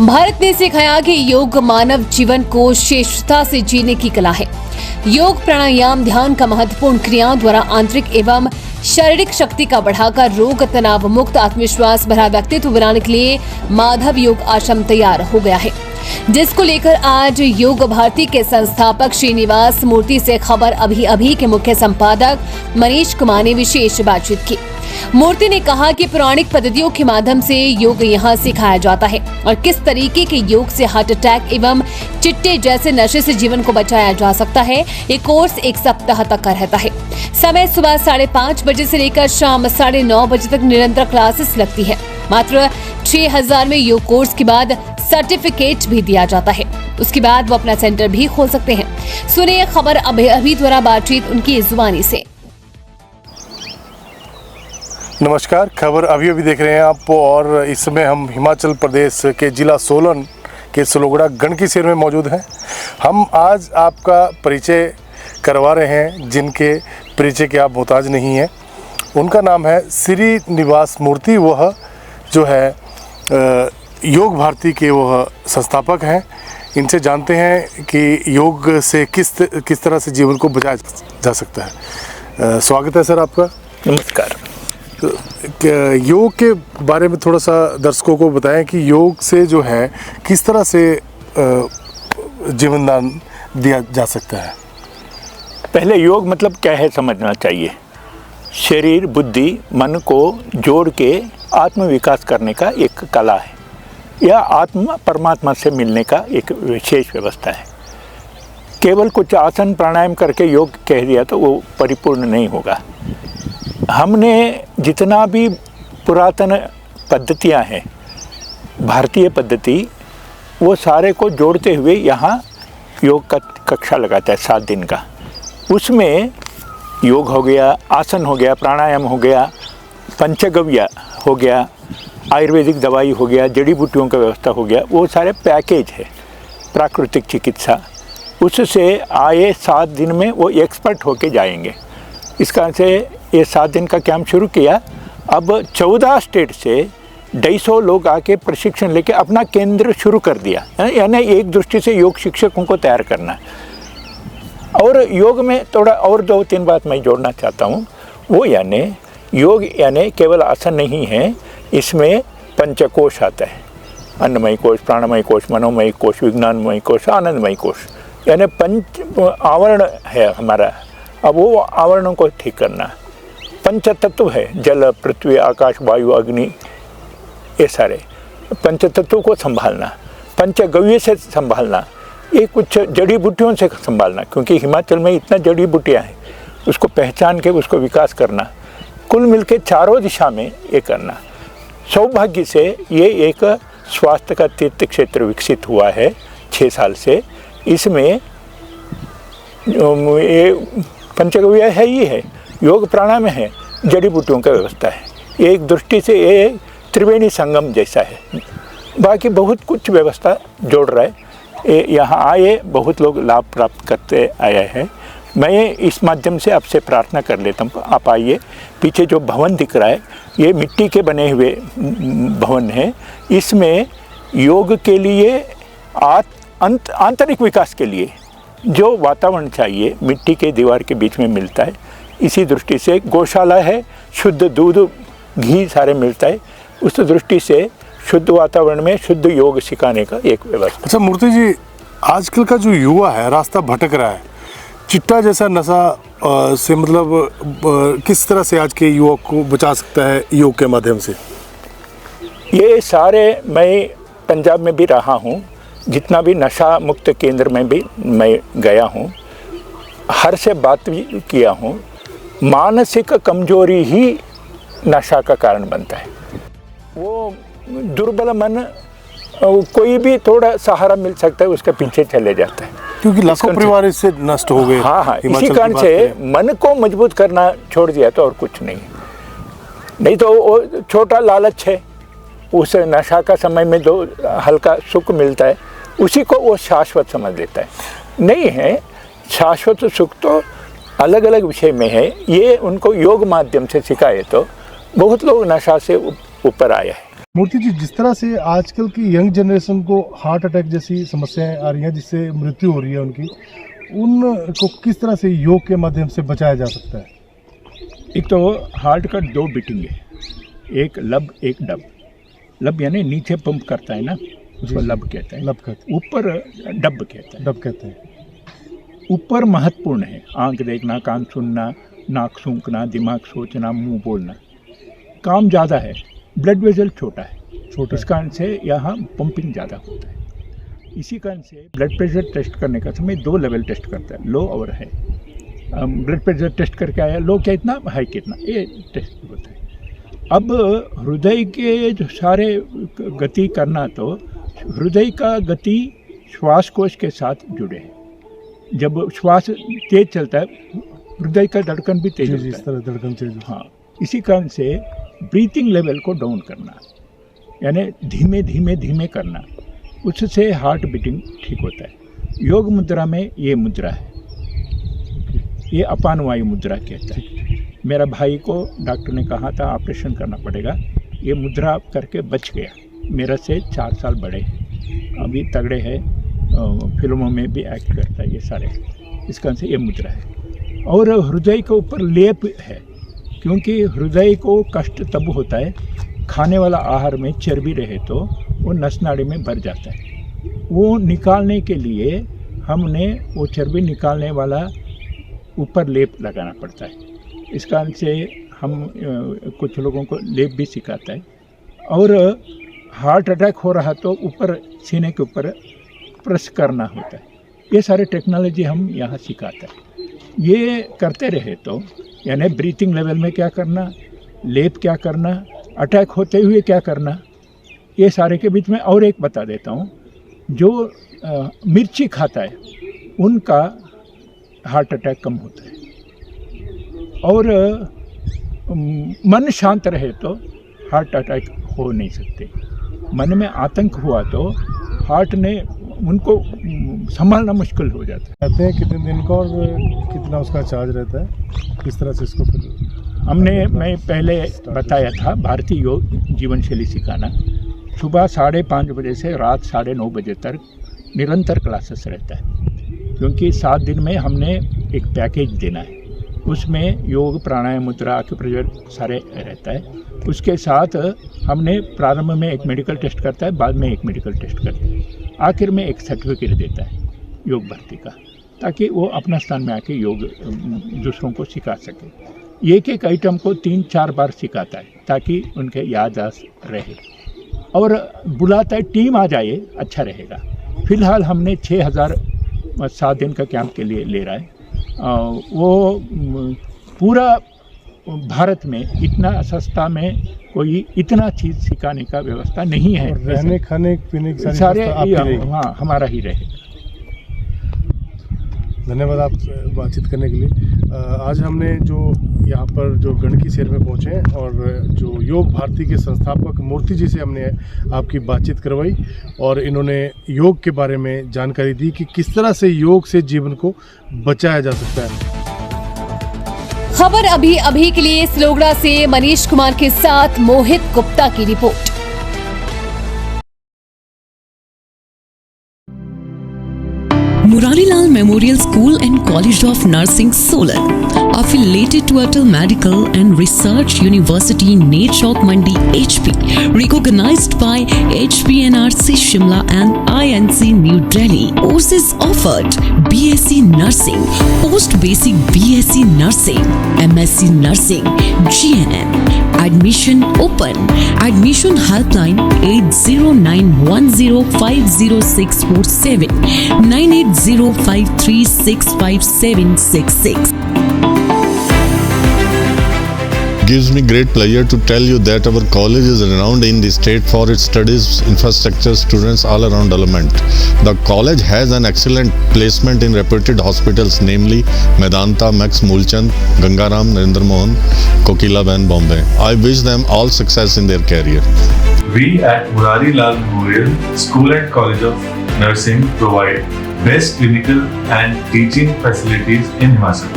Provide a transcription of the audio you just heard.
भारत ने सिखाया कि योग मानव जीवन को श्रेष्ठता से जीने की कला है। योग प्राणायाम ध्यान का महत्वपूर्ण क्रियाओं द्वारा आंतरिक एवं शारीरिक शक्ति का बढ़ाकर रोग तनाव मुक्त आत्मविश्वास भरा व्यक्तित्व बनाने के लिए माधव योग आश्रम तैयार हो गया है, जिसको लेकर आज योग भारती के संस्थापक श्रीनिवास मूर्ति से खबर अभी के मुख्य संपादक मनीष कुमार ने विशेष बातचीत की। मूर्ति ने कहा कि पौराणिक पद्धतियों के माध्यम से योग यहाँ सिखाया जाता है और किस तरीके के योग से हार्ट अटैक एवं चिट्टे जैसे नशे से जीवन को बचाया जा सकता है। ये कोर्स 1 सप्ताह तक का रहता है। समय सुबह 5:30 बजे से लेकर शाम 9:30 बजे तक निरंतर क्लासेस लगती है। मात्र 6,000 में योग कोर्स के बाद सर्टिफिकेट भी दिया जाता है। उसके बाद वो अपना सेंटर भी खोल सकते हैं। सुनिए खबर अभी द्वारा बातचीत उनकी जुबानी से। नमस्कार, खबर अभी देख रहे हैं आप और इस समय हम हिमाचल प्रदेश के जिला सोलन के सलोगड़ा गणकीशेर में मौजूद हैं। हम आज आपका परिचय करवा रहे हैं जिनके परिचय के आप मोहताज नहीं हैं। उनका नाम है श्रीनिवास मूर्ति। वह जो है योग भारती के वह संस्थापक हैं। इनसे जानते हैं कि योग से किस तरह से जीवन को बचाया जा सकता है। स्वागत है सर आपका। नमस्कार। योग के बारे में थोड़ा सा दर्शकों को बताएं कि योग से जो है किस तरह से जीवन दान दिया जा सकता है। पहले योग मतलब क्या है समझना चाहिए। शरीर बुद्धि मन को जोड़ के आत्म विकास करने का एक कला है। यह आत्मा परमात्मा से मिलने का एक विशेष व्यवस्था है। केवल कुछ आसन प्राणायाम करके योग कह दिया तो वो परिपूर्ण नहीं होगा। हमने जितना भी पुरातन पद्धतियां हैं, भारतीय पद्धति, वो सारे को जोड़ते हुए यहाँ योग का कक्षा लगाता है 7 दिन का। उसमें योग हो गया, आसन हो गया, प्राणायाम हो गया, पंचगव्य हो गया, आयुर्वेदिक दवाई हो गया, जड़ी बूटियों का व्यवस्था हो गया। वो सारे पैकेज है। प्राकृतिक चिकित्सा, उससे आए 7 दिन में वो एक्सपर्ट होके जाएंगे। इस कारण से ये 7 दिन का कैंप शुरू किया। अब 14 स्टेट से 250 लोग आके प्रशिक्षण लेके अपना केंद्र शुरू कर दिया। यानी एक दृष्टि से योग शिक्षकों को तैयार करना। और योग में थोड़ा और 2-3 बात मैं जोड़ना चाहता हूँ। वो यानी योग यानी केवल आसन नहीं है, इसमें पंचकोश आता है। अन्नमय कोश, प्राणमय कोश, मनोमय कोश, विज्ञानमय कोश, आनंदमय कोश, यानी 5 आवरण है हमारा। अब वो आवरणों को ठीक करना। पंच तत्व है, जल पृथ्वी आकाश वायु अग्नि, ये सारे पंच तत्वों को संभालना। पंचगव्य से संभालना, ये कुछ जड़ी बूटियों से संभालना, क्योंकि हिमाचल में इतना जड़ी बूटियाँ हैं, उसको पहचान के उसको विकास करना। कुल मिलके चारों दिशा में ये करना। सौभाग्य से ये एक स्वास्थ्य का तीर्थ क्षेत्र विकसित हुआ है 6 साल से। इसमें ये पंचगव्य है, ये है योग प्राणायाम है, जड़ी बूटियों का व्यवस्था है। एक दृष्टि से ये त्रिवेणी संगम जैसा है। बाकी बहुत कुछ व्यवस्था जोड़ रहा है। ये यहाँ आए बहुत लोग लाभ प्राप्त करते आए हैं। मैं इस माध्यम से आपसे प्रार्थना कर लेता हूँ, आप आइए। पीछे जो भवन दिख रहा है ये मिट्टी के बने हुए भवन है। इसमें योग के लिए आंतरिक विकास के लिए जो वातावरण चाहिए मिट्टी के दीवार के बीच में मिलता है। इसी दृष्टि से गौशाला है, शुद्ध दूध घी सारे मिलता है। उस दृष्टि से शुद्ध वातावरण में शुद्ध योग सिखाने का एक व्यवस्था। अच्छा मूर्ति जी, आजकल का जो युवा है रास्ता भटक रहा है, चिट्टा जैसा नशा से मतलब किस तरह से आज के युवक को बचा सकता है योग के माध्यम से? ये सारे, मैं पंजाब में भी रहा हूँ, जितना भी नशा मुक्त केंद्र में भी मैं गया हूँ, हर से बात भी किया हूँ। मानसिक कमजोरी ही नशा का कारण बनता है। वो दुर्बल मन, कोई भी थोड़ा सहारा मिल सकता है उसके पीछे चले जाता है, क्योंकि लाखों परिवार इससे नष्ट हो गए। हाँ, इसी कारण से मन को मजबूत करना छोड़ दिया तो और कुछ नहीं तो वो छोटा लालच है। उस नशा का समय में जो हल्का सुख मिलता है उसी को वो शाश्वत समझ लेता है। नहीं है, शाश्वत सुख तो अलग अलग विषय में है। ये उनको योग माध्यम से सिखाए तो बहुत लोग नशा से ऊपर आए हैं। मूर्ति जी, जिस तरह से आजकल की यंग जनरेशन को हार्ट अटैक जैसी समस्याएं आ रही हैं जिससे मृत्यु हो रही है उनकी, उनको किस तरह से योग के माध्यम से बचाया जा सकता है? एक तो हार्ट का दो बीटिंग है, एक लब एक डब। लब यानी नीचे पंप करता है ना, उसको लब कहते हैं। लब कहते ऊपर डब कहते हैं। डब कहते हैं। ऊपर महत्वपूर्ण है, आंख देखना, कान सुनना, नाक सूंघना, दिमाग सोचना, मुंह बोलना। काम ज़्यादा है, ब्लड वेसल छोटा है, इस कारण से यहाँ पंपिंग ज़्यादा होता है। इसी कारण से ब्लड प्रेशर टेस्ट करने का समय 2 लेवल टेस्ट करता है, लो और हाई। ब्लड प्रेशर टेस्ट करके आया, लो कितना, हाई कितना, ये टेस्ट होता है। अब हृदय के जो सारे गति करना, तो हृदय का गति श्वासकोश के साथ जुड़े हैं। जब श्वास तेज चलता है, हृदय का धड़कन भी तेज होता है। इस तरह धड़कन तेज। हाँ, इसी कारण से ब्रीथिंग लेवल को डाउन करना, यानी धीमे धीमे धीमे करना, उससे हार्ट बीटिंग ठीक होता है। योग मुद्रा में ये मुद्रा है, ये अपान वायु मुद्रा कहता है। मेरा भाई को डॉक्टर ने कहा था ऑपरेशन करना पड़ेगा, ये मुद्रा करके बच गया। मेरा से 4 साल बड़े हैं, अभी तगड़े हैं, फिल्मों में भी एक्ट करता है, ये सारे। इस कारण से ये मुद्रा है। और हृदय के ऊपर लेप है, क्योंकि हृदय को कष्ट तब होता है, खाने वाला आहार में चर्बी रहे तो वो नस नाड़ी में भर जाता है। वो निकालने के लिए हमने वो चर्बी निकालने वाला ऊपर लेप लगाना पड़ता है। इस कारण से हम कुछ लोगों को लेप भी सिखाता है। और हार्ट अटैक हो रहा तो ऊपर सीने के ऊपर प्रेस करना होता है। ये सारे टेक्नोलॉजी हम यहाँ सिखाते हैं। ये करते रहे तो, यानी ब्रीथिंग लेवल में क्या करना, लेप क्या करना, अटैक होते हुए क्या करना, ये सारे के बीच में और एक बता देता हूँ। जो मिर्ची खाता है उनका हार्ट अटैक कम होता है। और मन शांत रहे तो हार्ट अटैक हो नहीं सकते। मन में आतंक हुआ तो हार्ट ने उनको संभालना मुश्किल हो जाता है। कहते हैं कितने दिन का और कितना उसका चार्ज रहता है, किस तरह से इसको फिर मैं पहले बताया था, भारतीय योग जीवन शैली सिखाना। सुबह 5:30 बजे से रात 9:30 बजे तक निरंतर क्लासेस रहता है, क्योंकि 7 दिन में हमने एक पैकेज देना है। उसमें योग, प्राणायाम, मुद्रा, आक्यूप्रेशर सारे रहता है। उसके साथ हमने प्रारंभ में एक मेडिकल टेस्ट करता है, बाद में एक मेडिकल टेस्ट करता है, आखिर में एक सर्टिफिकेट देता है योग भर्ती का, ताकि वो अपना स्थान में आके योग दूसरों को सिखा सके। एक आइटम को 3-4 बार सिखाता है ताकि उनके याददाश्त रहे। और बुलाता है, टीम आ जाए, अच्छा रहेगा। फिलहाल हमने 6,000 7 दिन का कैंप के लिए ले रहा है। वो पूरा भारत में इतना सस्ता में कोई इतना चीज़ सिखाने का व्यवस्था नहीं है। रहने खाने पीने की सारे हाँ हमारा ही रहे। धन्यवाद आप बातचीत करने के लिए। आज हमने जो यहाँ पर जो गंडकी शहर में पहुँचे हैं और जो योग भारती के संस्थापक मूर्ति जी से हमने आपकी बातचीत करवाई और इन्होंने योग के बारे में जानकारी दी कि किस तरह से योग से जीवन को बचाया जा सकता है। खबर अभी के लिए सलोगड़ा से मनीष कुमार के साथ मोहित गुप्ता की report. Muralilal Memorial School and College of Nursing, Solan, affiliated to Atal Medical and Research University, Nechok Mandi, HP, recognized by HPNRC Shimla and INC New Delhi. Courses offered: BSc Nursing, Post Basic BSc Nursing, MSc Nursing, GNM. Admission open. Admission helpline 8091050647 9805365766. Gives me great pleasure to tell you that our college is renowned in the state for its studies, infrastructure, students all around development. The college has an excellent placement in reputed hospitals, namely Medanta, Max Mulchand, Gangaram, Narendra Mohan, Kokila Ben, Bombay. I wish them all success in their career. We at Muralilal Memorial School and College of Nursing provide best clinical and teaching facilities in Himachal.